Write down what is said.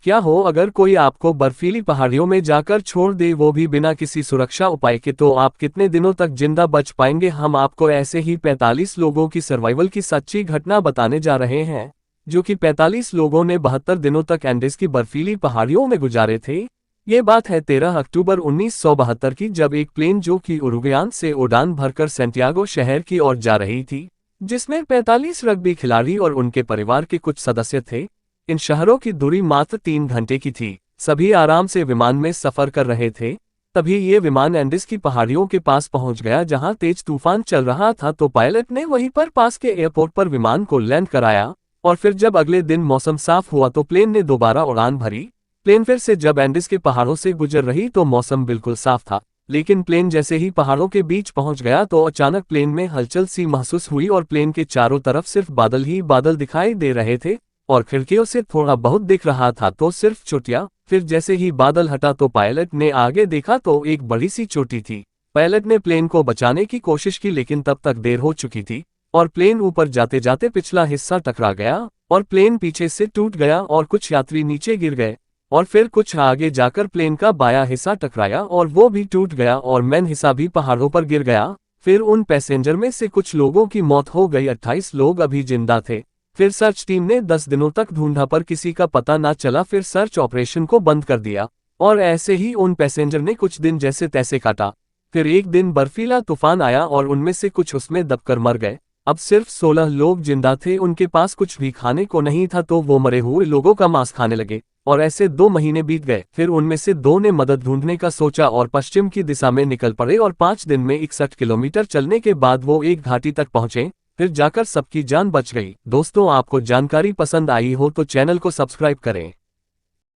क्या हो अगर कोई आपको बर्फीली पहाड़ियों में जाकर छोड़ दे, वो भी बिना किसी सुरक्षा उपाय के, तो आप कितने दिनों तक जिंदा बच पाएंगे? हम आपको ऐसे ही 45 लोगों की सर्वाइवल की सच्ची घटना बताने जा रहे हैं, जो कि 45 लोगों ने 72 दिनों तक एंडीज की बर्फीली पहाड़ियों में गुजारे थे। ये बात है 13 अक्टूबर 1972 की, जब एक प्लेन जो कि उरुग्वेयान से उड़ान भरकर सैंटियागो शहर की ओर जा रही थी, जिसमें 45 रग्बी खिलाड़ी और उनके परिवार के कुछ सदस्य थे। इन शहरों की दूरी मात्र 3 घंटे की थी। सभी आराम से विमान में सफर कर रहे थे। तभी ये विमान एंडीज की पहाड़ियों के पास पहुंच गया, जहां तेज तूफान चल रहा था। तो पायलट ने वहीं पर पास के एयरपोर्ट पर विमान को लैंड कराया, और फिर जब अगले दिन मौसम साफ हुआ तो प्लेन ने दोबारा उड़ान भरी। प्लेन फिर से जब एंडीज के पहाड़ों से गुजर रही तो मौसम बिल्कुल साफ था, लेकिन प्लेन जैसे ही पहाड़ों के बीच पहुंच गया तो अचानक प्लेन में हलचल सी महसूस हुई, और प्लेन के चारों तरफ सिर्फ बादल ही बादल दिखाई दे रहे थे, और खिड़कियों से थोड़ा बहुत दिख रहा था तो सिर्फ चोटियां। फिर जैसे ही बादल हटा तो पायलट ने आगे देखा तो एक बड़ी सी चोटी थी। पायलट ने प्लेन को बचाने की कोशिश की, लेकिन तब तक देर हो चुकी थी, और प्लेन ऊपर जाते जाते पिछला हिस्सा टकरा गया, और प्लेन पीछे से टूट गया, और कुछ यात्री नीचे गिर गए। और फिर कुछ आगे जाकर प्लेन का बायां हिस्सा टकराया, और वो भी टूट गया, और मेन हिस्सा भी पहाड़ों पर गिर गया। फिर उन पैसेंजर में से कुछ लोगों की मौत हो गई, 28 लोग अभी जिंदा थे। फिर सर्च टीम ने 10 दिनों तक ढूंढा, पर किसी का पता ना चला। फिर सर्च ऑपरेशन को बंद कर दिया, और ऐसे ही उन पैसेंजर ने कुछ दिन जैसे तैसे काटा। फिर एक दिन बर्फीला तूफान आया, और उनमें से कुछ उसमें दबकर मर गए। अब सिर्फ 16 लोग जिंदा थे। उनके पास कुछ भी खाने को नहीं था, तो वो मरे हुए लोगों का मांस खाने लगे, और ऐसे 2 महीने बीत गए। फिर उनमें से 2 ने मदद ढूंढने का सोचा और पश्चिम की दिशा में निकल पड़े, और 5 दिन में 61 किलोमीटर चलने के बाद वो एक घाटी तक पहुंचे। फिर जाकर सबकी जान बच गई। दोस्तों, आपको जानकारी पसंद आई हो तो चैनल को सब्सक्राइब करें।